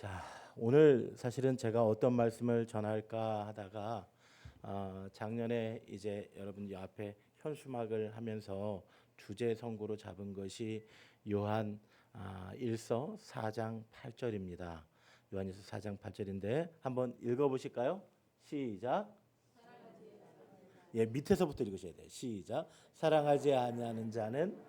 자, 오늘 사실은 제가 어떤 말씀을 전할까 하다가 작년에 이제 여러분 이 앞에 현수막을 하면서 주제 선고로 잡은 것이 요한 1서 4장 8절입니다. 요한일서 4장 8절인데 한번 읽어 보실까요? 시작. 예, 밑에서부터 읽으셔야 돼요. 시작. 사랑하지 아니하는 자는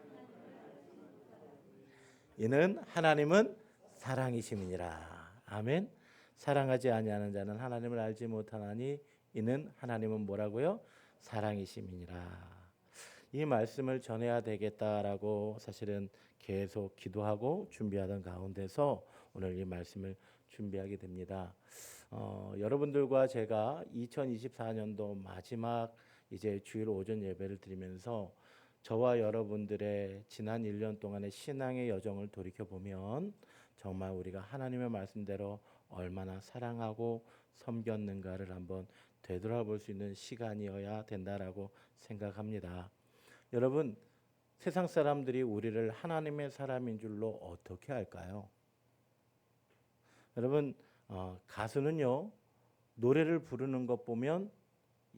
이는 하나님은 사랑이심이니라. 아멘. 사랑하지 아니하는 자는 하나님을 알지 못하나니 이는 하나님은 뭐라고요? 사랑이심이니라. 이 말씀을 전해야 되겠다라고 사실은 계속 기도하고 준비하던 가운데서 오늘 이 말씀을 준비하게 됩니다. 여러분들과 제가 2024년도 마지막 이제 주일 오전 예배를 드리면서 저와 여러분들의 지난 1년 동안의 신앙의 여정을 돌이켜 보면 정말 우리가 하나님의 말씀대로 얼마나 사랑하고 섬겼는가를 한번 되돌아볼 수 있는 시간이어야 된다라고 생각합니다. 여러분, 세상 사람들이 우리를 하나님의 사람인 줄로 어떻게 알까요? 여러분, 가수는요, 노래를 부르는 것 보면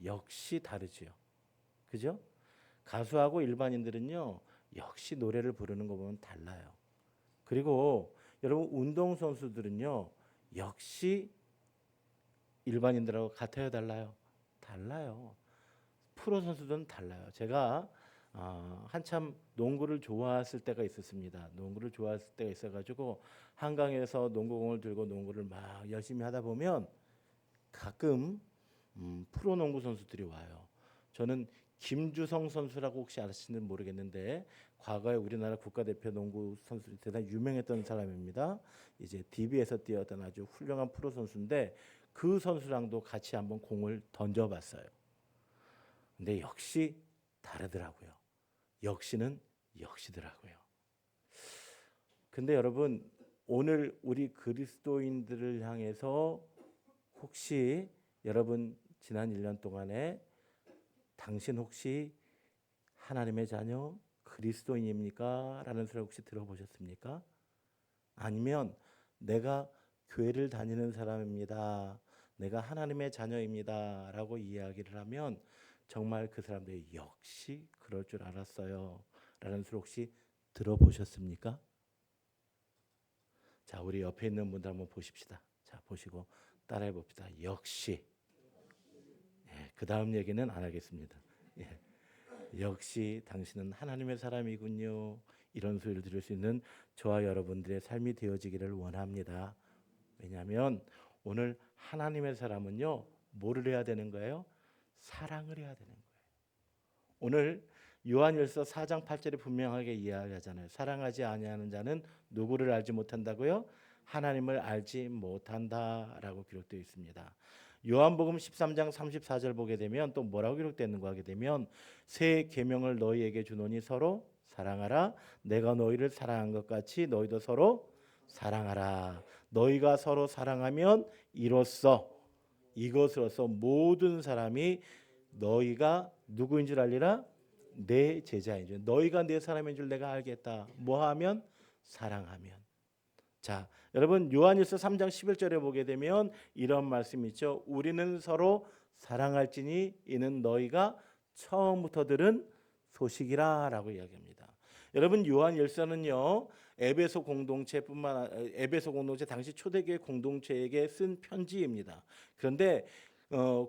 역시 다르지요. 그죠? 가수하고 일반인들은요, 역시 노래를 부르는 거 보면 달라요. 그리고 여러분, 운동선수들은요, 역시 일반인들하고 같아요, 달라요? 달라요. 프로 선수들은 달라요. 제가 한참 농구를 좋아했을 때가 있었습니다. 농구를 좋아했을 때가 있어가지고 한강에서 농구공을 들고 농구를 막 열심히 하다 보면 가끔 프로 농구 선수들이 와요. 저는 김주성 선수라고 혹시 아시는지 모르겠는데 과거에 우리나라 국가대표 농구 선수 대단히 유명했던 사람입니다. 이제 DB에서 뛰었던 아주 훌륭한 프로 선수인데 그 선수랑도 같이 한번 공을 던져봤어요. 근데 역시 다르더라고요. 역시는 역시더라고요. 근데 여러분, 오늘 우리 그리스도인들을 향해서 혹시 여러분 지난 1년 동안에 당신 혹시 하나님의 자녀 그리스도인입니까? 라는 소리 혹시 들어보셨습니까? 아니면 내가 교회를 다니는 사람입니다. 내가 하나님의 자녀입니다. 라고 이야기를 하면 정말 그 사람들이 역시 그럴 줄 알았어요. 라는 소리 혹시 들어보셨습니까? 자, 우리 옆에 있는 분들 한번 보십시다. 자, 보시고 따라해 봅시다. 역시. 예, 그 다음 얘기는 안 하겠습니다. 예, 역시 당신은 하나님의 사람이군요. 이런 소리를 들을 수 있는 저와 여러분들의 삶이 되어지기를 원합니다. 왜냐하면 오늘 하나님의 사람은요, 뭐를 해야 되는 거예요? 사랑을 해야 되는 거예요. 오늘 요한일서 4장 8절에 분명하게 이야기하잖아요. 사랑하지 아니하는 자는 누구를 알지 못한다고요? 하나님을 알지 못한다라고 기록되어 있습니다. 요한복음 13장 34절 보게 되면 또 뭐라고 기록되는가 하게 되면 새 계명을 너희에게 주노니 서로 사랑하라. 내가 너희를 사랑한 것 같이 너희도 서로 사랑하라. 너희가 서로 사랑하면 이것으로서 모든 사람이 너희가 누구인 줄 알리라? 내 제자인 줄. 너희가 내 사람인 줄 내가 알겠다. 뭐하면? 사랑하면. 자, 여러분 요한일서 3장 11절에 보게 되면 이런 말씀이 있죠. 우리는 서로 사랑할지니 이는 너희가 처음부터 들은 소식이라 라고 이야기합니다. 여러분 요한일서는요, 에베소 공동체 당시 초대교회 공동체에게 쓴 편지입니다. 그런데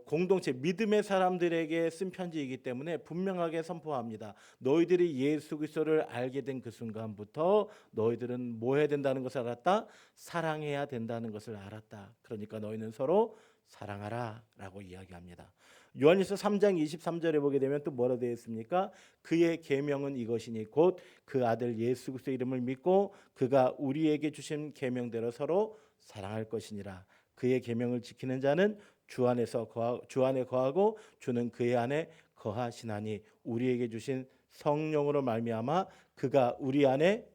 공동체 믿음의 사람들에게 쓴 편지이기 때문에 분명하게 선포합니다. 너희들이 예수 그리스도를 알게 된 그 순간부터 너희들은 뭐 해야 된다는 것을 알았다? 사랑해야 된다는 것을 알았다. 그러니까 너희는 서로 사랑하라 라고 이야기합니다. 요한일서 3장 23절에 보게 되면 또 뭐라 되어 있습니까? 그의 계명은 이것이니 곧 그 아들 예수 그리스도 이름을 믿고 그가 우리에게 주신 계명대로 서로 사랑할 것이니라. 그의 계명을 지키는 자는 주 안에 거하고 주는 그의 안에 거하시나니 우리에게 주신 성령으로 말미암아 그가 우리 안에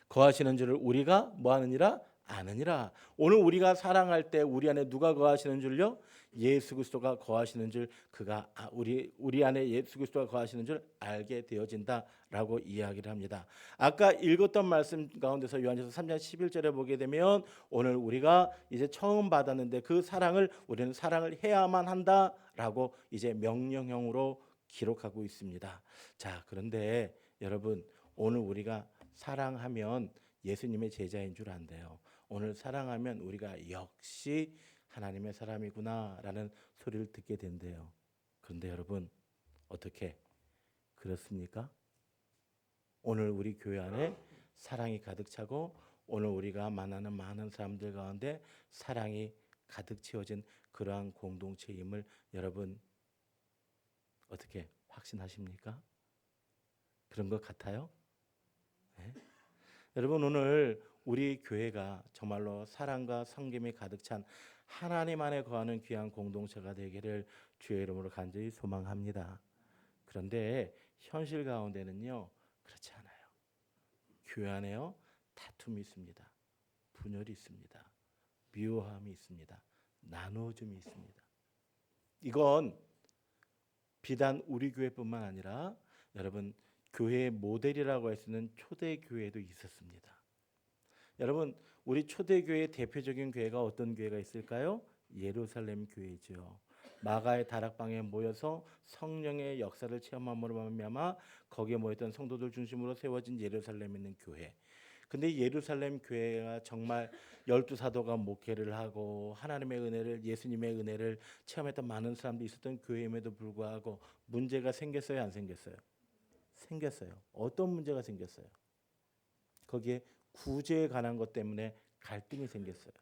거하시는 줄을 우리가 뭐 하느니라? 아느니라. 오늘 우리가 사랑할 때 우리 안에 누가 거하시는 줄요? 예수 그리스도가 거하시는 줄 그가 우리 안에 예수 그리스도가 거하시는 줄 알게 되어진다라고 이야기를 합니다. 아까 읽었던 말씀 가운데서 요한일서 3장 11절에 보게 되면 오늘 우리가 이제 처음 받았는데 그 사랑을 우리는 사랑을 해야만 한다라고 이제 명령형으로 기록하고 있습니다. 자, 그런데 여러분 오늘 우리가 사랑하면 예수님의 제자인 줄 안돼요. 오늘 사랑하면 우리가 역시 하나님의 사람이구나라는 소리를 듣게 된대요. 그런데 여러분 어떻게 그렇습니까? 오늘 우리 교회 안에 사랑이 가득 차고 오늘 우리가 만나는 많은 사람들 가운데 사랑이 가득 채워진 그러한 공동체임을 여러분 어떻게 확신하십니까? 그런 것 같아요? 네? 여러분 오늘 우리 교회가 정말로 사랑과 섬김이 가득 찬 하나님 안에 거하는 귀한 공동체가 되기를 주의 이름으로 간절히 소망합니다. 그런데 현실 가운데는요 그렇지 않아요. 교회 안에요 다툼이 있습니다. 분열이 있습니다. 미워함이 있습니다. 나누어짐이 있습니다. 이건 비단 우리 교회뿐만 아니라 여러분 교회의 모델이라고 할 수 있는 초대교회도 있었습니다. 여러분 우리 초대교회의 대표적인 교회가 어떤 교회가 있을까요? 예루살렘 교회죠. 마가의 다락방에 모여서 성령의 역사를 체험함으로 말미암아 거기에 모였던 성도들 중심으로 세워진 예루살렘에 있는 교회. 근데 예루살렘 교회가 정말 12사도가 목회를 하고 하나님의 은혜를 예수님의 은혜를 체험했던 많은 사람들이 있었던 교회임에도 불구하고 문제가 생겼어요, 안 생겼어요? 생겼어요. 어떤 문제가 생겼어요? 거기에 구제에 관한 것 때문에 갈등이 생겼어요.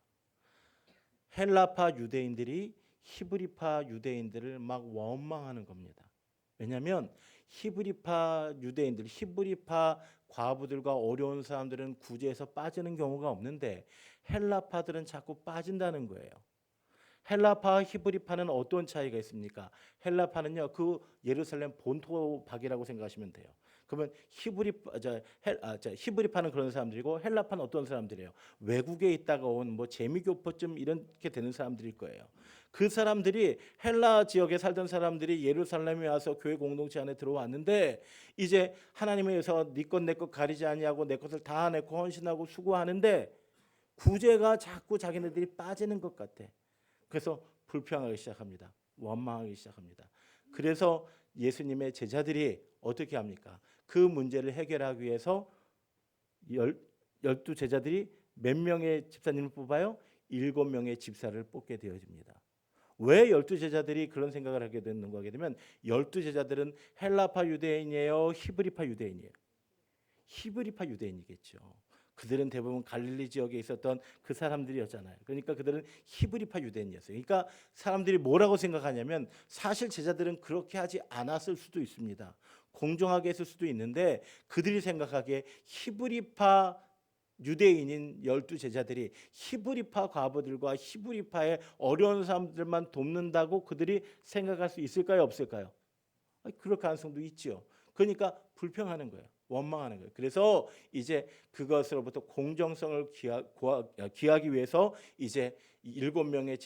헬라파 유대인들이 히브리파 유대인들을 막 원망하는 겁니다. 왜냐하면 히브리파 유대인들, 히브리파 과부들과 어려운 사람들은 구제에서 빠지는 경우가 없는데 헬라파들은 자꾸 빠진다는 거예요. 헬라파와 히브리파는 어떤 차이가 있습니까? 헬라파는요, 그 예루살렘 본토박이라고 생각하시면 돼요. 그러면 히브리파는 그런 사람들이고 헬라파는 어떤 사람들이에요? 외국에 있다가 온 뭐 재미교포쯤 이렇게 되는 사람들일 거예요. 그 사람들이 헬라 지역에 살던 사람들이 예루살렘에 와서 교회 공동체 안에 들어왔는데 이제 하나님에 의해서 네 것 내 것 가리지 아니하고 내 것을 다 내고 헌신하고 수고하는데 구제가 자꾸 자기네들이 빠지는 것 같아. 그래서 불평하기 시작합니다. 원망하기 시작합니다. 그래서 예수님의 제자들이 어떻게 합니까? 그 문제를 해결하기 위해서 12 제자들이 몇 명의 집사님을 뽑아요? 7명의 집사를 뽑게 되어집니다. 왜 12 제자들이 그런 생각을 하게 되는 거게 되면 12 제자들은 헬라파 유대인이에요? 히브리파 유대인이에요? 히브리파 유대인이겠죠. 그들은 대부분 갈릴리 지역에 있었던 그 사람들이었잖아요. 그러니까 그들은 히브리파 유대인이었어요. 그러니까 사람들이 뭐라고 생각하냐면 사실 제자들은 그렇게 하지 않았을 수도 있습니다. 공정하게 했을 수도 있는데 그들이 생각하기에 히브리파 유대인인 12 제자들이 히브리파 과부들과 히브리파의 어려운 사람들만 돕는다고 그들이 생각할 수 있을까요? 없을까요? 그럴 가능성도 있죠. 그러니까 불평하는 거예요. 원망하는 거예요. 그래서 이제 그것으로부터 공정성을 기하기 위해서 이제 7명의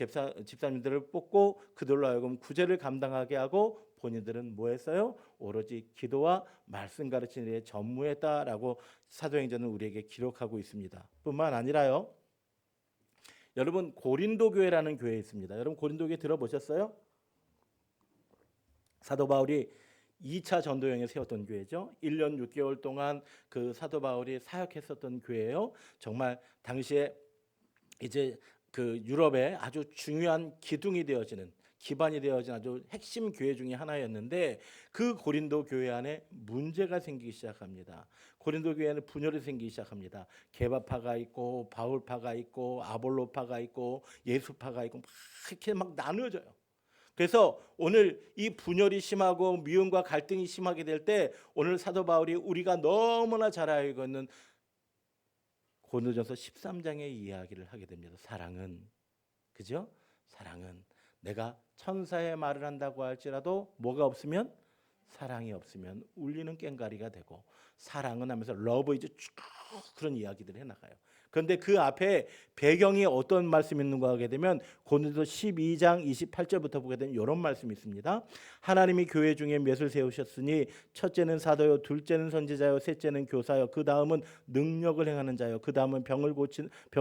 집사님들을 뽑고 그들로 하여금 구제를 감당하게 하고 본인들은 뭐 했어요? 오로지 기도와 말씀 가르치는 일에 전무했다라고 사도행전은 우리에게 기록하고 있습니다. 뿐만 아니라요. 여러분 고린도 교회라는 교회 있습니다. 여러분 고린도 교회 들어보셨어요? 사도 바울이 2차 전도여행에 세웠던 교회죠. 1년 6개월 동안 그 사도 바울이 사역했었던 교회예요. 정말 당시에 이제 그 유럽의 아주 중요한 기둥이 되어지는 기반이 되어진 아주 핵심 교회 중에 하나였는데 그 고린도 교회 안에 문제가 생기기 시작합니다. 고린도 교회에는 분열이 생기기 시작합니다. 게바파가 있고 바울파가 있고 아볼로파가 있고 예수파가 있고 막 이렇게 막 나누어져요. 그래서 오늘 이 분열이 심하고 미움과 갈등이 심하게 될 때 오늘 사도 바울이 우리가 너무나 잘 알고 있는 고린도전서 13장의 이야기를 하게 됩니다. 사랑은 그죠? 사랑은 내가 천사의 말을 한다고 할지라도 뭐가 없으면 사랑이 없으면 울리는 꽹과리가 되고 사랑은 하면서 러브 이제 쭉 그런 이야기들을 해나가요. 그런데 그 앞에 배경이 어떤 말씀이 있는가 하게 되면 고린도서 12장 28절부터 보게 되면 이런 말씀이 있습니다. 하나님이 교회 중에 몇을 세우셨으니 첫째는 사도요, 둘째는 선지자요, 셋째는 교사요, 그 다음은 능력을 행하는 자요, 그 다음은 병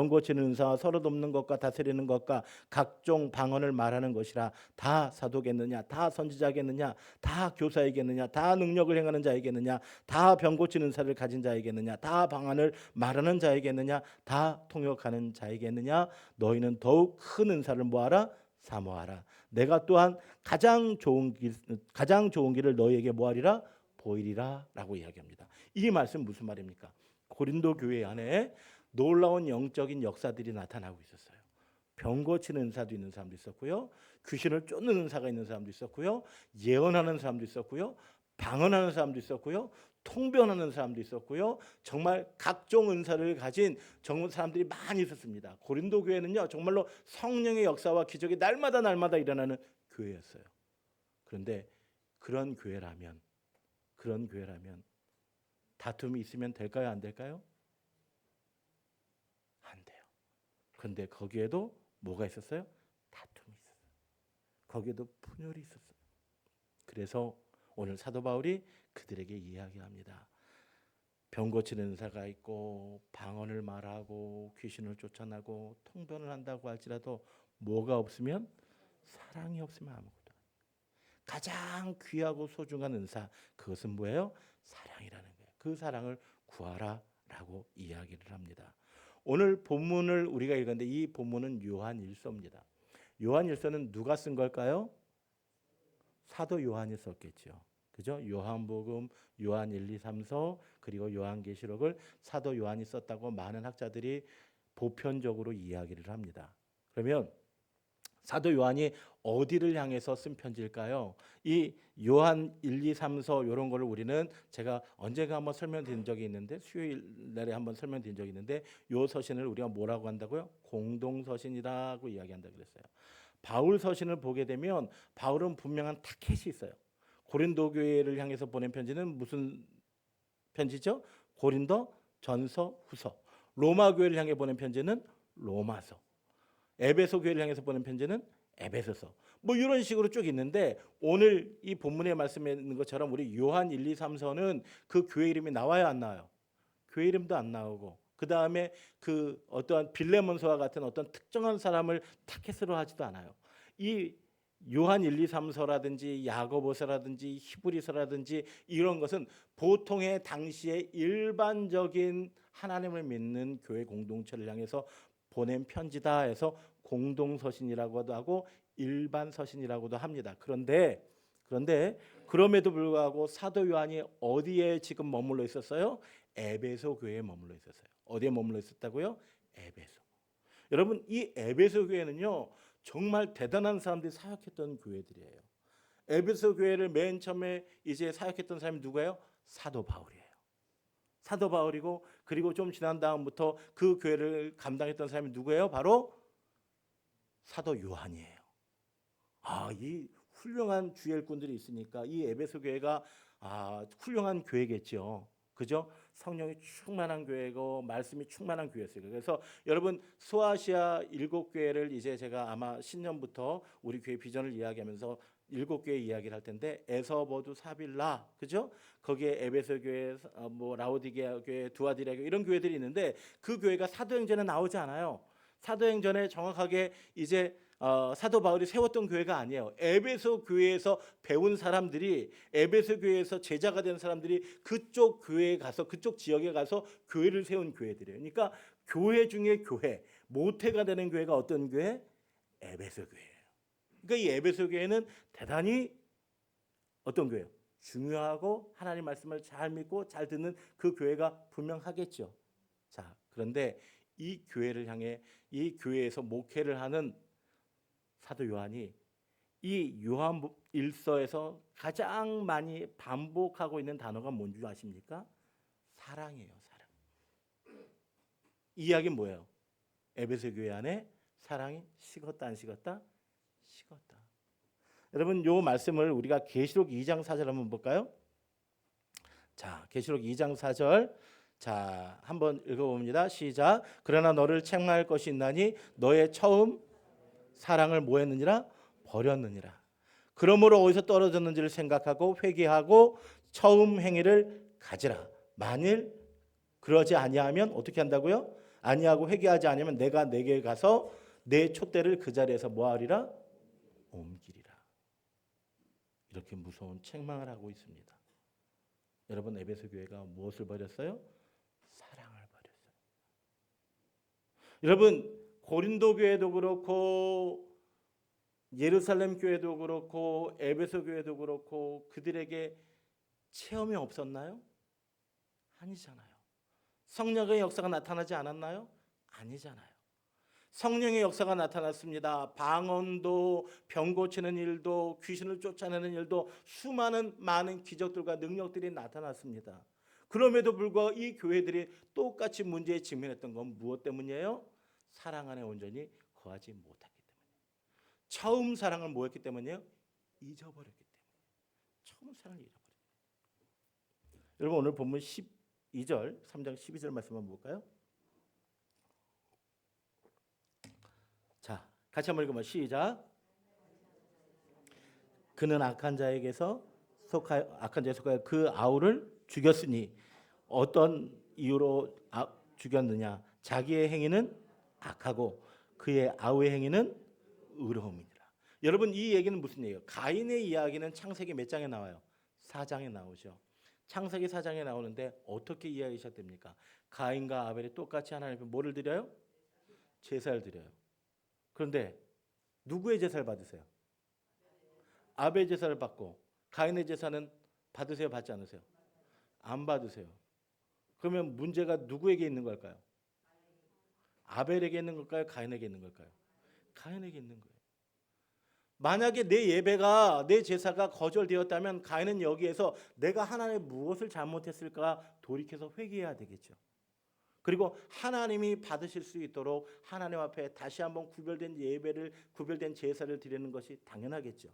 고치는 은사와 서로 돕는 것과 다스리는 것과 각종 방언을 말하는 것이라. 다 사도겠느냐, 다 선지자겠느냐, 다 교사이겠느냐, 다 능력을 행하는 자이겠느냐, 다 병 고치는 은사를 가진 자이겠느냐, 다 방언을 말하는 자이겠느냐, 다 통역하는 자이겠느냐. 너희는 더욱 큰 은사를 모아라, 사모하라. 내가 또한 가장 좋은 길을 너희에게 모하리라, 보이리라라고 이야기합니다. 이 말씀 무슨 말입니까? 고린도 교회 안에 놀라운 영적인 역사들이 나타나고 있었어요. 병 고치는 은사도 있는 사람도 있었고요, 귀신을 쫓는 은사가 있는 사람도 있었고요, 예언하는 사람도 있었고요, 방언하는 사람도 있었고요, 통변하는 사람도 있었고요. 정말 각종 은사를 가진 정말 사람들이 많이 있었습니다. 고린도 교회는요, 정말로 성령의 역사와 기적이 날마다 일어나는 교회였어요. 그런데 그런 교회라면 다툼이 있으면 될까요, 안 될까요? 안 돼요. 그런데 거기에도 뭐가 있었어요? 다툼이 있었어요. 거기에도 분열이 있었어요. 그래서 오늘 사도 바울이 그들에게 이야기합니다. 병 고치는 은사가 있고 방언을 말하고 귀신을 쫓아내고 통변을 한다고 할지라도 뭐가 없으면, 사랑이 없으면 아무것도. 가장 귀하고 소중한 은사, 그것은 뭐예요? 사랑이라는 거예요. 그 사랑을 구하라라고 이야기를 합니다. 오늘 본문을 우리가 읽었는데 이 본문은 요한일서입니다. 요한일서는 누가 쓴 걸까요? 사도 요한이 썼겠죠. 그죠? 요한복음, 요한 1, 2, 3서 그리고 요한계시록을 사도 요한이 썼다고 많은 학자들이 보편적으로 이야기를 합니다. 그러면 사도 요한이 어디를 향해서 쓴 편지일까요? 이 요한 1, 2, 3서 이런 거를 우리는 제가 언제가 한번 설명드린 적이 있는데, 수요일 날에 한번 설명드린 적이 있는데, 요 서신을 우리가 뭐라고 한다고요? 공동서신이라고 이야기한다고 그랬어요. 바울 서신을 보게 되면 바울은 분명한 타켓이 있어요. 고린도 교회를 향해서 보낸 편지는 무슨 편지죠? 고린도 전서, 후서. 로마 교회를 향해 보낸 편지는 로마서. 에베소 교회를 향해서 보낸 편지는 에베소서. 뭐 이런 식으로 쭉 있는데, 오늘 이 본문에 말씀해 있는 것처럼 우리 요한 1, 2, 3서는 그 교회 이름이 나와요, 안 나와요? 교회 이름도 안 나오고, 그 다음에 그 어떠한 빌레몬서와 같은 어떤 특정한 사람을 타켓으로 하지도 않아요. 이 요한 1, 2, 3서라든지 야고보서라든지 히브리서라든지 이런 것은 보통의 당시의 일반적인 하나님을 믿는 교회 공동체를 향해서 보낸 편지다 해서 공동서신이라고도 하고 일반 서신이라고도 합니다. 그런데 그럼에도 불구하고 사도 요한이 어디에 지금 머물러 있었어요? 에베소 교회에 머물러 있었어요. 어디에 머물러 있었다고요? 에베소. 여러분, 이 에베소 교회는요, 정말 대단한 사람들이 사역했던 교회들이에요. 에베소 교회를 맨 처음에 이제 사역했던 사람이 누구예요? 사도 바울이에요. 사도 바울이고, 그리고 좀 지난 다음부터 그 교회를 감당했던 사람이 누구예요? 바로 사도 요한이에요. 이 훌륭한 주의 일꾼들이 있으니까 이 에베소 교회가 훌륭한 교회겠죠. 그죠? 성령이 충만한 교회고 말씀이 충만한 교회였어요. 그래서 여러분, 소아시아 7교회를 이제 제가 아마 신년부터 우리 교회 비전을 이야기하면서 7교회 이야기를 할 텐데, 에서버두, 사빌라, 그죠? 거기에 에베소 교회, 뭐 라오디게아 교회, 두아디라 교회, 이런 교회들이 있는데 그 교회가 사도행전에 나오지 않아요. 사도행전에 정확하게 이제 사도 바울이 세웠던 교회가 아니에요. 에베소 교회에서 배운 사람들이, 에베소 교회에서 제자가 된 사람들이 그쪽 교회에 가서, 그쪽 지역에 가서 교회를 세운 교회들이에요. 그러니까 교회 중에 교회, 모태가 되는 교회가 어떤 교회? 에베소 교회예요. 그러니까 이 에베소 교회는 대단히 어떤 교회예요? 중요하고 하나님 말씀을 잘 믿고 잘 듣는 그 교회가 분명하겠죠. 자, 그런데 이 교회를 향해, 이 교회에서 목회를 하는 사도 요한이 이 요한 1서에서 가장 많이 반복하고 있는 단어가 뭔지 아십니까? 사랑이에요. 사랑. 이 이야기는 뭐예요? 에베소 교회 안에 사랑이 식었다, 안 식었다? 식었다. 여러분, 요 말씀을 우리가 계시록 2장 4절 한번 볼까요? 자, 계시록 2장 4절. 자, 한번 읽어봅니다. 시작. 그러나 너를 책망할 것이 있나니 너의 처음 사랑을 뭐 했느니라? 버렸느니라. 그러므로 어디서 떨어졌는지를 생각하고 회개하고 처음 행위를 가지라. 만일 그러지 아니하면 어떻게 한다고요? 아니하고 회개하지 않으면 내가 내게 가서 내 촛대를 그 자리에서 뭐하리라? 옮기리라. 이렇게 무서운 책망을 하고 있습니다. 여러분, 에베소 교회가 무엇을 버렸어요? 사랑을 버렸어요. 여러분, 고린도 교회도 그렇고 예루살렘 교회도 그렇고 에베소 교회도 그렇고 그들에게 체험이 없었나요? 아니잖아요. 성령의 역사가 나타나지 않았나요? 아니잖아요. 성령의 역사가 나타났습니다. 방언도, 병 고치는 일도, 귀신을 쫓아내는 일도, 수많은 많은 기적들과 능력들이 나타났습니다. 그럼에도 불구하고 이 교회들이 똑같이 문제에 직면했던 건 무엇 때문이에요? 사랑 안에 온전히 거하지 못했기 때문에. 처음 사랑을 뭐 했기 때문이에요? 잊어버렸기 때문에. 처음 사랑을 잊어버렸기 때문에. 여러분, 오늘 본문 12절, 3장 12절 말씀 한번 볼까요? 자, 같이 한번 읽어봐. 시작. 그는 악한 자에 속하여 그 아우를 죽였으니 어떤 이유로 죽였느냐? 자기의 행위는 악하고 그의 아우의 행위는 의로움이니라. 여러분, 이 얘기는 무슨 얘기예요? 가인의 이야기는 창세기 몇 장에 나와요? 4장에 나오죠. 창세기 4장에 나오는데 어떻게 이야기 시작됩니까? 가인과 아벨이 똑같이 하나님 앞에 뭐를 드려요? 제사를 드려요. 그런데 누구의 제사를 받으세요? 아벨 제사를 받고 가인의 제사는 받으세요? 받지 않으세요? 안 받으세요. 그러면 문제가 누구에게 있는 걸까요? 아벨에게 있는 걸까요? 가인에게 있는 걸까요? 가인에게 있는 거예요. 만약에 내 예배가, 내 제사가 거절되었다면 가인은 여기에서 내가 하나님의 무엇을 잘못했을까 돌이켜서 회개해야 되겠죠. 그리고 하나님이 받으실 수 있도록 하나님 앞에 다시 한번 구별된 예배를, 구별된 제사를 드리는 것이 당연하겠죠.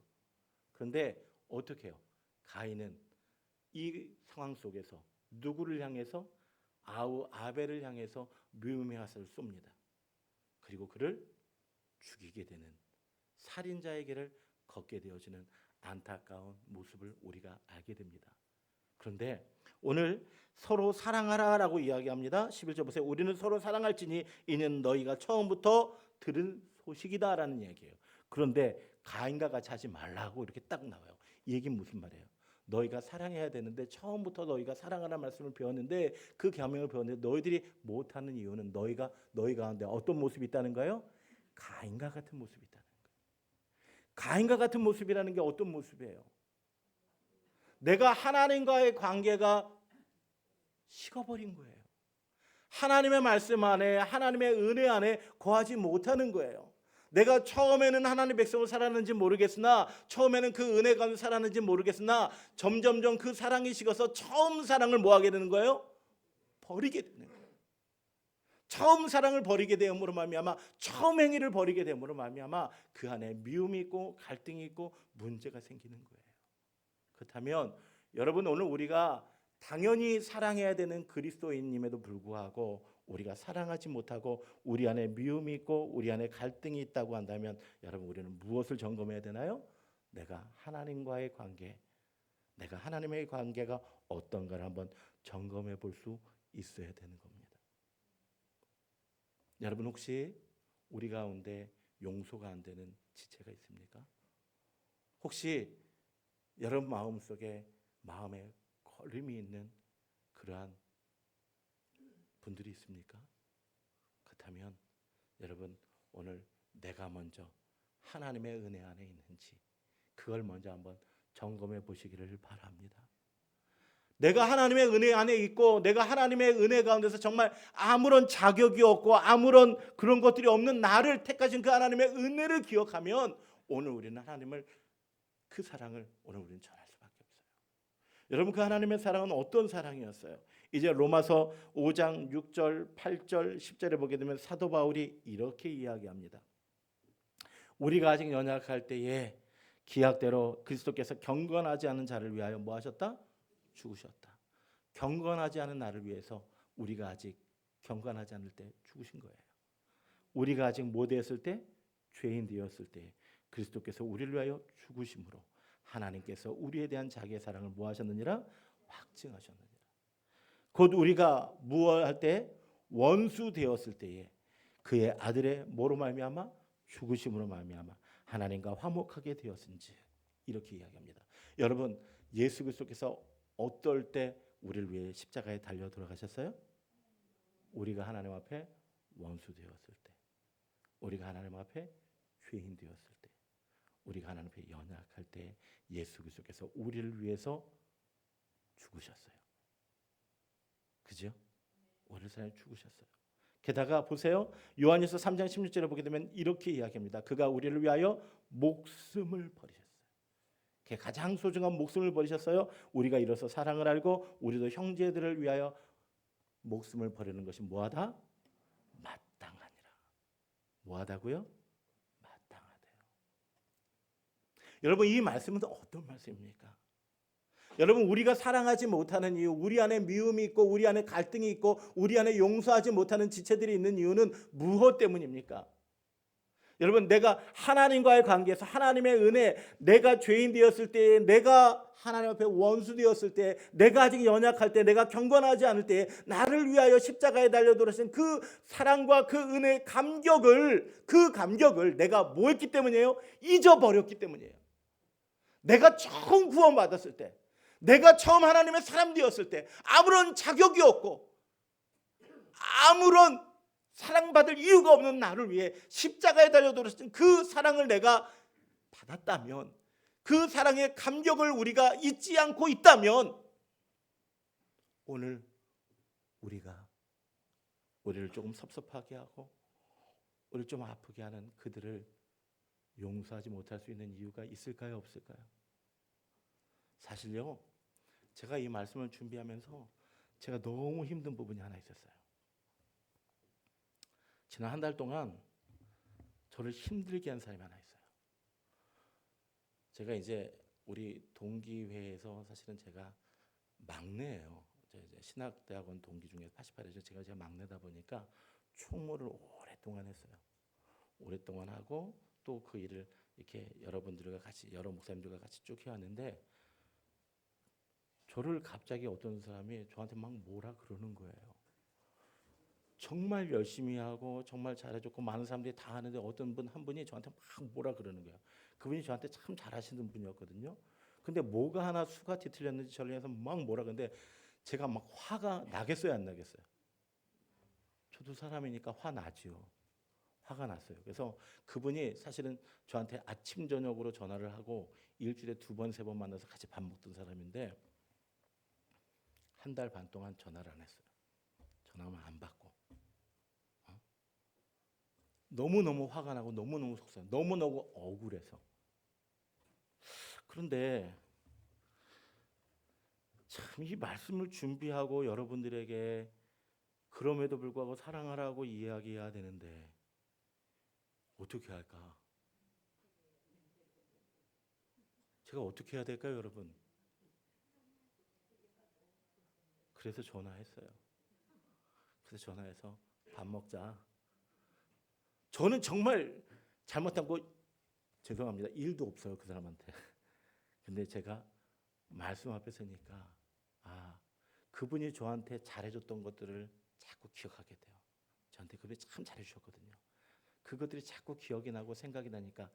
그런데 어떻게 해요? 가인은 이 상황 속에서 누구를 향해서? 아벨을 향해서 묘미화살을 쏩니다. 그리고 그를 죽이게 되는, 살인자의 길을 걷게 되어지는 안타까운 모습을 우리가 알게 됩니다. 그런데 오늘 서로 사랑하라라고 이야기합니다. 11절 보세요. 우리는 서로 사랑할지니 이는 너희가 처음부터 들은 소식이다라는 얘기예요. 그런데 가인과 같이 하지 말라고 이렇게 딱 나와요. 이 얘기는 무슨 말이에요? 너희가 사랑해야 되는데 처음부터 너희가 사랑하라는 말씀을 배웠는데 그 계명을 배웠는데 너희들이 못하는 이유는 너희 가운데 어떤 모습이 있다는 거예요? 가인과 같은 모습이 있다는 거예요. 가인과 같은 모습이라는 게 어떤 모습이에요? 내가 하나님과의 관계가 식어버린 거예요. 하나님의 말씀 안에, 하나님의 은혜 안에 거하지 못하는 거예요. 내가 처음에는 하나님의 백성을 살았는지 모르겠으나, 처음에는 그 은혜 가운데 살았는지 모르겠으나 점점점 그 사랑이 식어서 처음 사랑을 뭐 하게 되는 거예요? 버리게 되는 거예요. 처음 사랑을 버리게 되므로 말미암아, 처음 행위를 버리게 되므로 말미암아 그 안에 미움이 있고 갈등이 있고 문제가 생기는 거예요. 그렇다면 여러분, 오늘 우리가 당연히 사랑해야 되는 그리스도인임에도 불구하고 우리가 사랑하지 못하고 우리 안에 미움이 있고 우리 안에 갈등이 있다고 한다면 여러분, 우리는 무엇을 점검해야 되나요? 내가 하나님과의 관계, 내가 하나님의 관계가 어떤가를 한번 점검해 볼 수 있어야 되는 겁니다. 여러분, 혹시 우리 가운데 용서가 안 되는 지체가 있습니까? 혹시 여러분 마음속에 마음에 걸림이 있는 그러한 분들이 있습니까? 그렇다면 여러분, 오늘 내가 먼저 하나님의 은혜 안에 있는지 그걸 먼저 한번 점검해 보시기를 바랍니다. 내가 하나님의 은혜 안에 있고 내가 하나님의 은혜 가운데서 정말 아무런 자격이 없고 아무런 그런 것들이 없는 나를 택하신 그 하나님의 은혜를 기억하면 오늘 우리는 하나님을, 그 사랑을 오늘 우리는 전할 수밖에 없어요. 여러분, 그 하나님의 사랑은 어떤 사랑이었어요? 이제 로마서 5장 6절, 8절, 10절에 보게 되면 사도 바울이 이렇게 이야기합니다. 우리가 아직 연약할 때에 기약대로 그리스도께서 경건하지 않은 자를 위하여 뭐 하셨다? 죽으셨다. 경건하지 않은 나를 위해서 우리가 아직 경건하지 않을 때 죽으신 거예요. 우리가 아직 뭐 되었을 때? 죄인 되었을 때 그리스도께서 우리를 위하여 죽으심으로 하나님께서 우리에 대한 자기의 사랑을 뭐 하셨느니라? 확증하셨느니라. 곧 우리가 무엇할 때? 원수 되었을 때에 그의 아들의 뭐로 말미암아? 죽으심으로 말미암아 하나님과 화목하게 되었은지 이렇게 이야기합니다. 여러분, 예수 그리스도께서 어떨 때 우리를 위해 십자가에 달려 돌아가셨어요? 우리가 하나님 앞에 원수 되었을 때, 우리가 하나님 앞에 죄인 되었을 때, 우리가 하나님 앞에 연약할 때 예수 그리스도께서 우리를 위해서 죽으셨어요. 그죠? 우리를 위해 죽으셨어요. 게다가 보세요. 요한일서 3장 16절에 보게 되면 이렇게 이야기합니다. 그가 우리를 위하여 목숨을 버리셨어요. 가장 소중한 목숨을 버리셨어요. 우리가 이로써 사랑을 알고 우리도 형제들을 위하여 목숨을 버리는 것이 뭐하다? 마땅하니라. 뭐하다고요? 마땅하대요. 여러분, 이 말씀은 어떤 말씀입니까? 여러분, 우리가 사랑하지 못하는 이유, 우리 안에 미움이 있고 우리 안에 갈등이 있고 우리 안에 용서하지 못하는 지체들이 있는 이유는 무엇 때문입니까? 여러분, 내가 하나님과의 관계에서 하나님의 은혜, 내가 죄인 되었을 때, 내가 하나님 앞에 원수 되었을 때, 내가 아직 연약할 때, 내가 경건하지 않을 때 나를 위하여 십자가에 달려 돌아오신 그 사랑과 그 은혜의 감격을 내가 뭐 했기 때문이에요? 잊어버렸기 때문이에요. 내가 처음 구원받았을 때, 내가 처음 하나님의 사람 되었을 때 아무런 자격이 없고 아무런 사랑받을 이유가 없는 나를 위해 십자가에 달려 돌아오신 그 사랑을 내가 받았다면, 그 사랑의 감격을 우리가 잊지 않고 있다면, 오늘 우리를 조금 섭섭하게 하고 우리를 좀 아프게 하는 그들을 용서하지 못할 수 있는 이유가 있을까요, 없을까요? 사실요, 제가 이 말씀을 준비하면서 제가 너무 힘든 부분이 하나 있었어요. 지난 한 달 동안 저를 힘들게 한 사람이 하나 있어요. 제가 이제 우리 동기회에서 사실은 제가 막내예요. 이제 신학대학원 동기 중에 88에서 제가 막내다 보니까 총무를 오랫동안 했어요. 오랫동안 하고 또 그 일을 이렇게 여러분들과 같이, 여러 목사님들과 같이 쭉 해왔는데, 저를 갑자기 어떤 사람이 저한테 막 뭐라 그러는 거예요. 정말 열심히 하고 정말 잘해줬고 많은 사람들이 다 하는데 어떤 분 한 분이 저한테 막 뭐라 그러는 거예요. 그분이 저한테 참 잘하시는 분이었거든요. 근데 뭐가 하나 수가 뒤틀렸는지 저를 해서 막 뭐라 그러는데 제가 막 화가 나겠어요, 안 나겠어요? 저도 사람이니까 화 나지요. 화가 났어요. 그래서 그분이 사실은 저한테 아침 저녁으로 전화를 하고 일주일에 2번 3번 만나서 같이 밥 먹던 사람인데 한 달 반 동안 전화를 안 했어요. 전화하면 안 받고. 너무너무 화가 나고 너무너무 속상해. 너무너무 억울해서. 그런데 참 이 말씀을 준비하고 여러분들에게 그럼에도 불구하고 사랑하라고 이야기해야 되는데 어떻게 할까? 제가 어떻게 해야 될까요, 여러분? 그래서 전화했어요. 그래서 전화해서 밥 먹자. 저는 정말 잘못한 거 죄송합니다. 일도 없어요, 그 사람한테. 근데 제가 말씀 앞에 서니까 그분이 저한테 잘해줬던 것들을 자꾸 기억하게 돼요. 저한테 그분이 참 잘해주셨거든요. 그것들이 자꾸 기억이 나고 생각이 나니까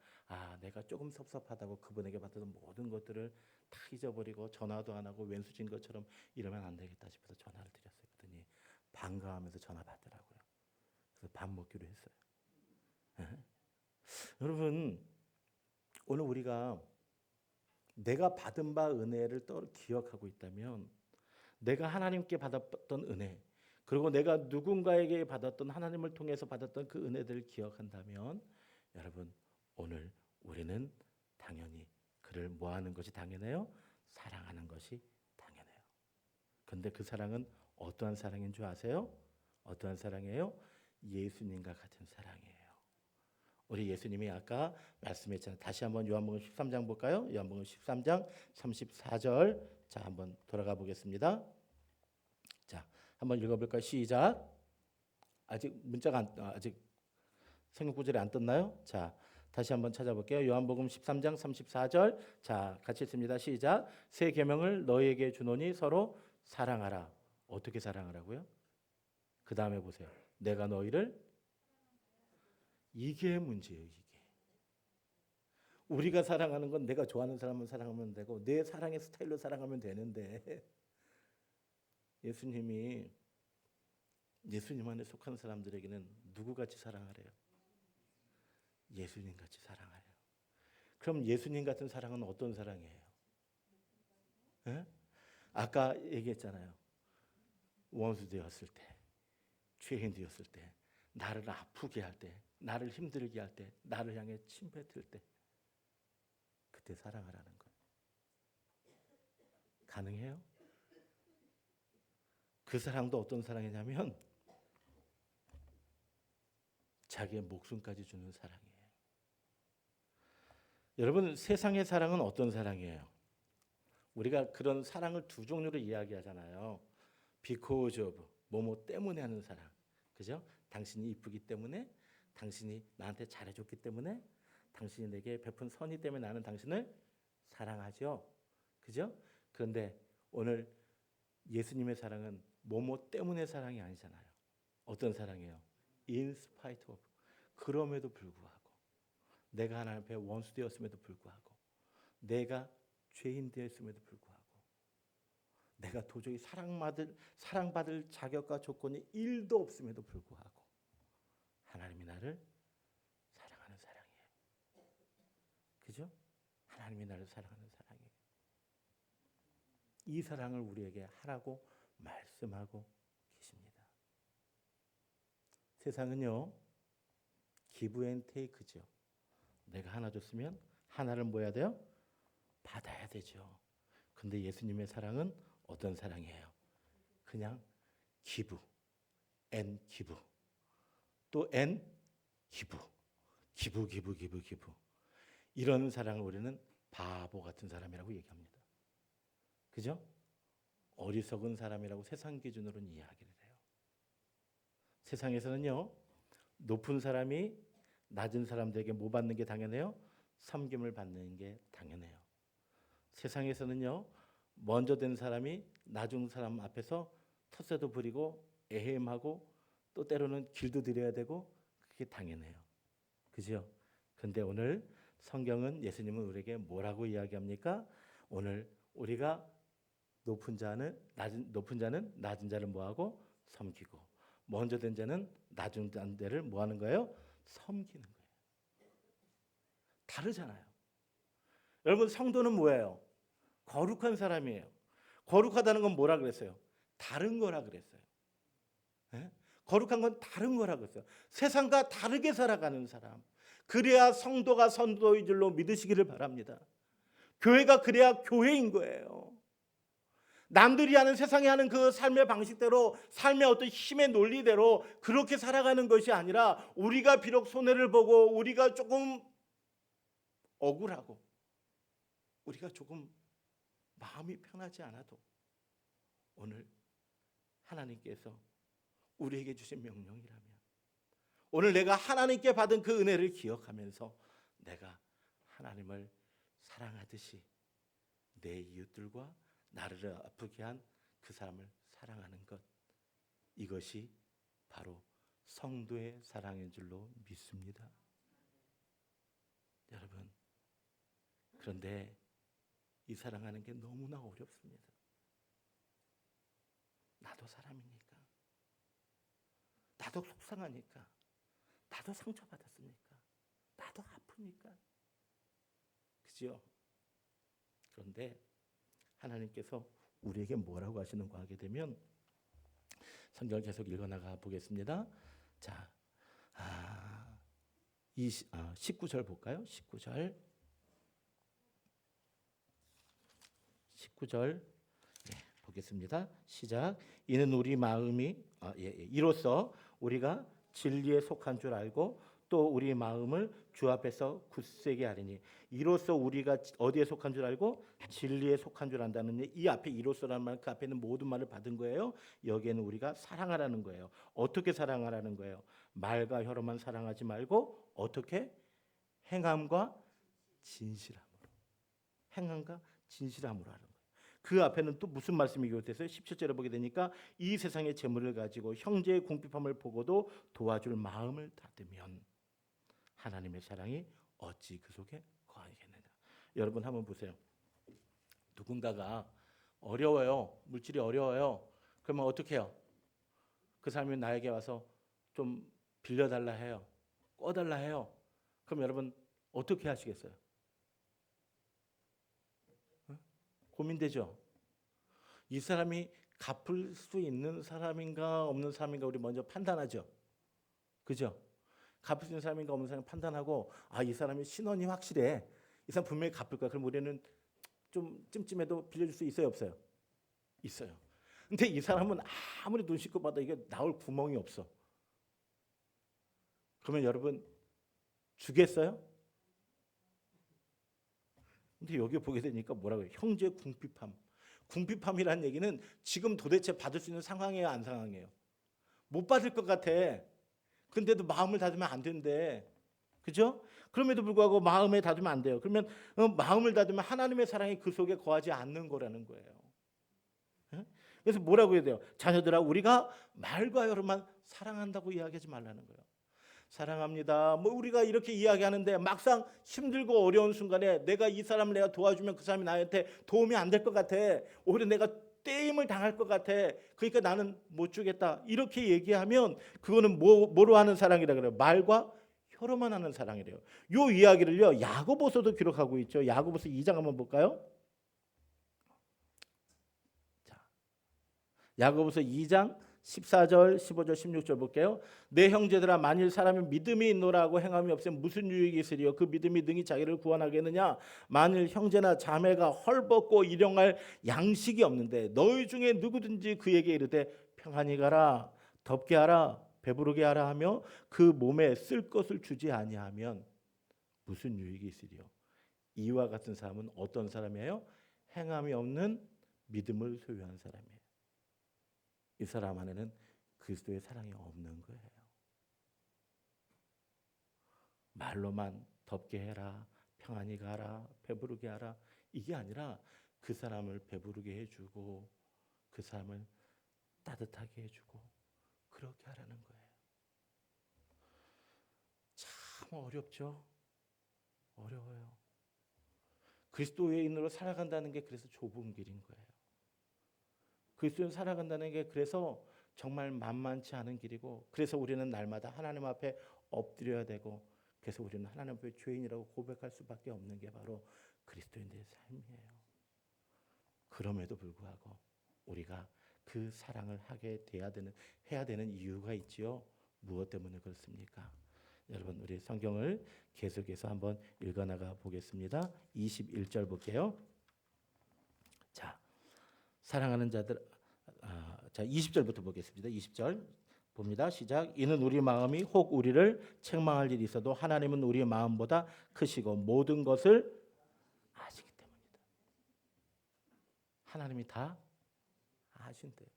내가 조금 섭섭하다고 그분에게 받았던 모든 것들을 다 잊어버리고 전화도 안 하고 왼수진 것처럼 이러면 안 되겠다 싶어서 전화를 드렸어요. 그랬더니 반가워하면서 전화 받더라고요. 그래서 밥 먹기로 했어요. 여러분, 오늘 우리가 내가 받은 바 은혜를 기억하고 있다면, 내가 하나님께 받았던 은혜, 그리고 내가 누군가에게 받았던, 하나님을 통해서 받았던 그 은혜들을 기억한다면, 여러분, 오늘 우리는 당연히 그를 뭐하는 것이 당연해요? 사랑하는 것이 당연해요. 근데 그 사랑은 어떠한 사랑인 줄 아세요? 어떠한 사랑이에요? 예수님과 같은 사랑이에요. 우리 예수님이 아까 말씀했잖아요. 다시 한번 요한복음 13장 볼까요? 요한복음 13장 34절. 자, 한번 돌아가 보겠습니다. 자, 한번 읽어볼까요? 시작. 아직 문자가 아직 성경 구절이 안 떴나요? 자, 다시 한번 찾아볼게요. 요한복음 13장 34절. 자, 같이 읽습니다. 시작. 새 계명을 너희에게 주노니 서로 사랑하라. 어떻게 사랑하라고요? 그 다음에 보세요. 내가 너희를 이게 문제예요. 이게. 우리가 사랑하는 건 내가 좋아하는 사람을 사랑하면 되고 내 사랑의 스타일로 사랑하면 되는데 예수님 안에 속한 사람들에게는 누구같이 사랑하래요? 예수님같이 사랑하래요. 그럼 예수님 같은 사랑은 어떤 사랑이에요? 에? 아까 얘기했잖아요. 원수 되었을 때, 죄인 되었을 때, 나를 아프게 할 때, 나를 힘들게 할 때, 나를 향해 침 뱉을 때 그때 사랑하라는 거예요. 가능해요? 그 사랑도 어떤 사랑이냐면 자기의 목숨까지 주는 사랑이에요. 여러분, 세상의 사랑은 어떤 사랑이에요? 우리가 그런 사랑을 두 종류로 이야기하잖아요. because of, 뭐뭐 때문에 하는 사랑. 그죠? 당신이 이쁘기 때문에, 당신이 나한테 잘해줬기 때문에, 당신이 내게 베푼 선의 때문에 나는 당신을 사랑하죠. 그죠? 그런데 오늘 예수님의 사랑은 뭐뭐 때문에 사랑이 아니잖아요. 어떤 사랑이에요? In spite of. 그럼에도 불구하고 내가 하나님 앞에 원수 되었음에도 불구하고 내가 죄인 되었음에도 불구하고 내가 도저히 사랑받을 자격과 조건이 1도 없음에도 불구하고 하나님이 나를 사랑하는 사랑이에요. 그죠? 하나님이 나를 사랑하는 사랑이에요. 이 사랑을 우리에게 하라고 말씀하고 계십니다. 세상은요, 기브 앤 테이크죠. 내가 하나 줬으면 하나를 뭐 해야 돼요? 받아야 되죠. 근데 예수님의 사랑은 어떤 사랑이에요? 그냥 기브 앤 기브 또 앤 기브 기브 이런 사랑을 우리는 바보 같은 사람이라고 얘기합니다. 그죠? 어리석은 사람이라고 세상 기준으로는 이야기를 해요. 세상에서는요, 높은 사람이 낮은 사람들에게 뭐 받는 게 당연해요? 섬김을 받는 게 당연해요. 세상에서는요, 먼저 된 사람이 낮은 사람 앞에서 텃세도 부리고 애헴하고 또 때로는 길도 드려야 되고 그게 당연해요. 그죠? 근데 오늘 성경은 예수님은 우리에게 뭐라고 이야기합니까? 오늘 우리가 높은 자는 낮은 자를 뭐하고 섬기고 먼저 된 자는 낮은 자를 뭐하는 거예요? 섬기는 거예요. 다르잖아요. 여러분, 성도는 뭐예요? 거룩한 사람이에요. 거룩하다는 건 뭐라 그랬어요? 다른 거라 그랬어요. 네? 거룩한 건 다른 거라 그랬어요. 세상과 다르게 살아가는 사람. 그래야 성도가 선도인 줄로 믿으시기를 바랍니다. 교회가 그래야 교회인 거예요. 남들이 하는, 세상이 하는 그 삶의 방식대로, 삶의 어떤 힘의 논리대로 그렇게 살아가는 것이 아니라 우리가 비록 손해를 보고 우리가 조금 억울하고 우리가 조금 마음이 편하지 않아도 오늘 하나님께서 우리에게 주신 명령이라면 오늘 내가 하나님께 받은 그 은혜를 기억하면서 내가 하나님을 사랑하듯이 내 이웃들과 나를 아프게 한 그 사람을 사랑하는 것, 이것이 바로 성도의 사랑인 줄로 믿습니다. 여러분, 그런데 이 사랑하는 게 너무나 어렵습니다. 나도 사람이니까, 나도 속상하니까, 나도 상처받았으니까, 나도 아프니까, 그죠? 그런데 하나님께서 우리에게 뭐라고 하시는가 하게 되면 성경을 계속 읽어나가 보겠습니다. 자, 19절 볼까요? 19절 보겠습니다. 시작. 이는 우리 마음이 이로써 우리가 진리에 속한 줄 알고 또 우리 마음을 주 앞에서 굳세게 하리니 이로써 우리가 어디에 속한 줄 알고 진리에 속한 줄 안다는 이 앞에 이로써라는 말, 그 앞에 있는 모든 말을 받은 거예요. 여기에는 우리가 사랑하라는 거예요. 어떻게 사랑하라는 거예요? 말과 혀로만 사랑하지 말고 어떻게? 행함과 진실함으로. 행함과 진실함으로 하는 거예요. 그 앞에는 또 무슨 말씀이 기록됐어요? 17절에 보게 되니까 이 세상의 재물을 가지고 형제의 궁핍함을 보고도 도와줄 마음을 닫으면 하나님의 사랑이 어찌 그 속에 거하겠느냐. 여러분 한번 보세요. 누군가가 어려워요. 물질이 어려워요. 그러면 어떻게 해요? 그 사람이 나에게 와서 좀 빌려달라 해요. 꿔달라 해요. 그럼 여러분 어떻게 하시겠어요? 고민되죠? 이 사람이 갚을 수 있는 사람인가 없는 사람인가 우리 먼저 판단하죠. 그죠? 갚을 수 있는 사람인가 없는 사람 판단하고 이 사람이 신원이 확실해. 이 사람 분명히 갚을 거야. 그럼 우리는 좀 찜찜해도 빌려줄 수 있어요 없어요? 있어요. 근데 이 사람은 아무리 눈 씻고 봐도 이게 나올 구멍이 없어. 그러면 여러분 주겠어요? 근데 여기 보게 되니까 뭐라고 해요? 형제 궁핍함. 궁핍함이라는 얘기는 지금 도대체 받을 수 있는 상황이에요, 안 상황이에요? 못 받을 것 같아. 근데도 마음을 닫으면 안 된대. 그죠? 그럼에도 불구하고 마음에 닫으면 안 돼요. 그러면 마음을 닫으면 하나님의 사랑이 그 속에 거하지 않는 거라는 거예요. 그래서 뭐라고 해야 돼요? 자녀들아, 우리가 말과 혀로만 사랑한다고 이야기하지 말라는 거예요. 사랑합니다. 뭐 우리가 이렇게 이야기하는데 막상 힘들고 어려운 순간에 내가 이 사람을 내가 도와주면 그 사람이 나한테 도움이 안 될 것 같아. 오히려 내가 떼임을 당할 것 같아. 그러니까 나는 못 주겠다. 이렇게 얘기하면 그거는 뭐로 하는 사랑이라 그래요? 말과 혀로만 하는 사랑이래요. 요 이야기를요 야고보서도 기록하고 있죠. 야고보서 2장 한번 볼까요? 자, 야고보서 2장 14절, 15절, 16절 볼게요. 내 형제들아, 만일 사람이 믿음이 있노라고 행함이 없으면 무슨 유익이 있으리요? 그 믿음이 능히 자기를 구원하겠느냐? 만일 형제나 자매가 헐벗고 일용할 양식이 없는데 너희 중에 누구든지 그에게 이르되 평안히 가라, 덥게 하라, 배부르게 하라 하며 그 몸에 쓸 것을 주지 아니하면 무슨 유익이 있으리요? 이와 같은 사람은 어떤 사람이에요? 행함이 없는 믿음을 소유한 사람이에요. 이 사람 안에는 그리스도의 사랑이 없는 거예요. 말로만 덥게 해라, 평안히 가라, 배부르게 하라, 이게 아니라 그 사람을 배부르게 해주고 그 사람을 따뜻하게 해주고 그렇게 하라는 거예요. 참 어렵죠? 어려워요. 그리스도인으로 살아간다는 게 그래서 좁은 길인 거예요. 그리스도인 살아간다는 게 그래서 정말 만만치 않은 길이고, 그래서 우리는 날마다 하나님 앞에 엎드려야 되고, 그래서 우리는 하나님 앞에 죄인이라고 고백할 수밖에 없는 게 바로 그리스도인들의 삶이에요. 그럼에도 불구하고 우리가 그 사랑을 해야 되는 이유가 있지요. 무엇 때문에 그렇습니까? 여러분, 우리 성경을 계속해서 한번 읽어나가 보겠습니다. 21절 볼게요. 자, 사랑하는 자들, 자 20절부터 보겠습니다. 20절 봅니다. 시작. 이는 우리 마음이 혹 우리를 책망할 일이 있어도 하나님은 우리의 마음보다 크시고 모든 것을 아시기 때문이다. 하나님이 다 아신대요.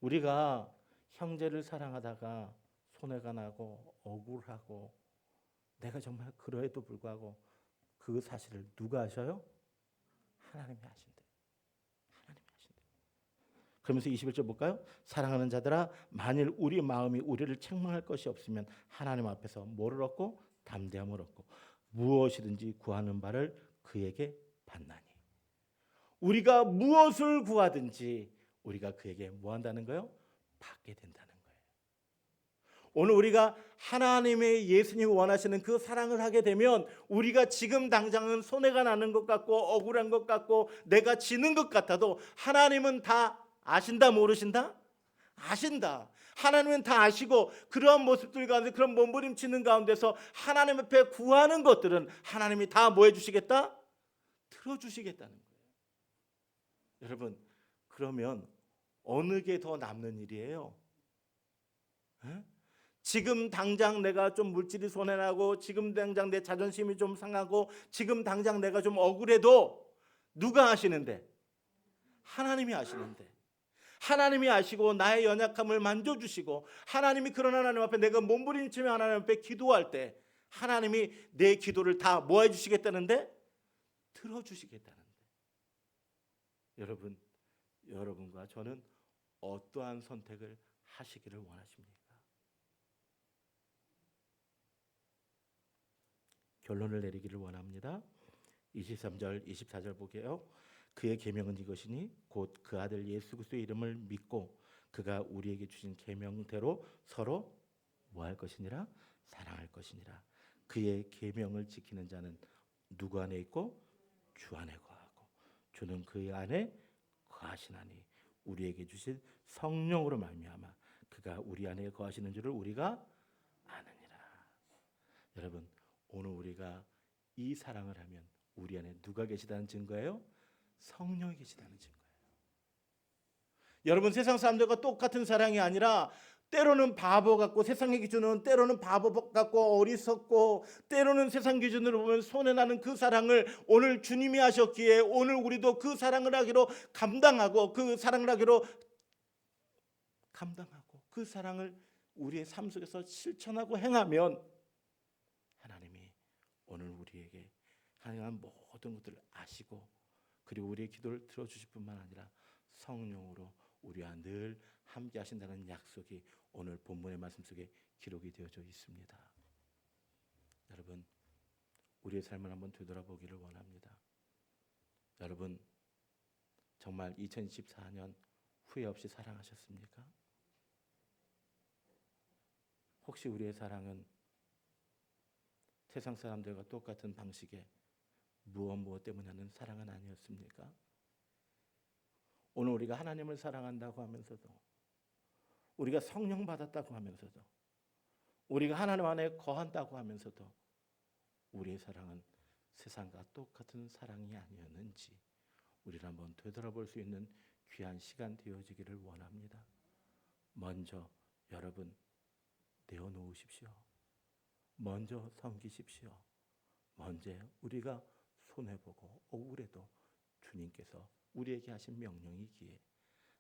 우리가 형제를 사랑하다가 손해가 나고 억울하고 내가 정말 그러해도 불구하고 그 사실을 누가 아셔요? 하나님이 아신대요. 하나님이 아신대요. 그러면서 21절 볼까요? 사랑하는 자들아, 만일 우리 마음이 우리를 책망할 것이 없으면 하나님 앞에서 뭐를 얻고? 담대함을 얻고 무엇이든지 구하는 바를 그에게 받나니. 우리가 무엇을 구하든지 우리가 그에게 뭐 한다는 거예요? 받게 된다는 거예요. 오늘 우리가 하나님의 예수님이 원하시는 그 사랑을 하게 되면 우리가 지금 당장은 손해가 나는 것 같고 억울한 것 같고 내가 지는 것 같아도 하나님은 다 아신다 모르신다? 아신다. 하나님은 다 아시고 그러한 모습들 가운데 그런 몸부림치는 가운데서 하나님 앞에 구하는 것들은 하나님이 다 뭐 해주시겠다? 들어주시겠다는 거예요. 여러분, 그러면 어느 게 더 남는 일이에요? 에? 지금 당장 내가 좀 물질이 손해나고 지금 당장 내 자존심이 좀 상하고 지금 당장 내가 좀 억울해도 누가 아시는데? 하나님이 아시는데, 하나님이 아시고 나의 연약함을 만져주시고 하나님이 그런 하나님 앞에 내가 몸부림치며 하나님 앞에 기도할 때 하나님이 내 기도를 다 뭐 해주시겠다는데? 들어주시겠다는데. 여러분, 여러분과 저는 어떠한 선택을 하시기를 원하십니까? 결론을 내리기를 원합니다. 23절 24절 보게요. 그의 계명은 이것이니 곧 그 아들 예수 그리스도의 이름을 믿고 그가 우리에게 주신 계명대로 서로 뭐 할 것이니라? 사랑할 것이니라. 그의 계명을 지키는 자는 누구 안에 있고? 주 안에 거하고 주는 그의 안에 거하시나니 우리에게 주신 성령으로 말미암아 그가 우리 안에 거하시는 줄을 우리가 아느니라. 여러분, 오늘 우리가 이 사랑을 하면 우리 안에 누가 계시다는 증거예요? 성령이 계시다는 증거예요. 여러분, 세상 사람들과 똑같은 사랑이 아니라 때로는 바보 같고 세상의 기준은 때로는 바보 같고 어리석고 때로는 세상 기준으로 보면 손해나는 그 사랑을 오늘 주님이 하셨기에 오늘 우리도 그 사랑을 하기로 감당하고 그 사랑을 하기로 감당하고 그 사랑을 우리의 삶 속에서 실천하고 행하면 하나님이 오늘 우리에게 가능한 모든 것들을 아시고 그리고 우리의 기도를 들어주실 뿐만 아니라 성령으로 우리와 늘 함께 하신다는 약속이 오늘 본문의 말씀 속에 기록이 되어져 있습니다. 여러분, 우리의 삶을 한번 되돌아보기를 원합니다. 여러분, 정말 2024년 후회 없이 사랑하셨습니까? 혹시 우리의 사랑은 세상 사람들과 똑같은 방식의 무엇 때문에 하는 사랑은 아니었습니까? 오늘 우리가 하나님을 사랑한다고 하면서도 우리가 성령 받았다고 하면서도 우리가 하나님 안에 거한다고 하면서도 우리의 사랑은 세상과 똑같은 사랑이 아니었는지 우리를 한번 되돌아볼 수 있는 귀한 시간 되어지기를 원합니다. 먼저 여러분 내어놓으십시오. 먼저 섬기십시오. 먼저 우리가 손해보고 억울해도 주님께서 우리에게 하신 명령이기에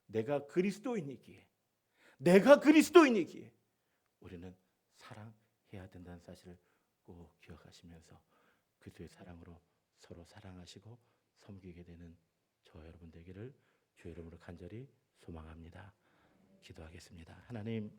내가 그리스도인이기에 우리는 사랑해야 된다는 사실을 꼭 기억하시면서 그리스도의 사랑으로 서로 사랑하시고 섬기게 되는 저 여러분 되기를 주 이름으로 간절히 소망합니다. 기도하겠습니다. 하나님,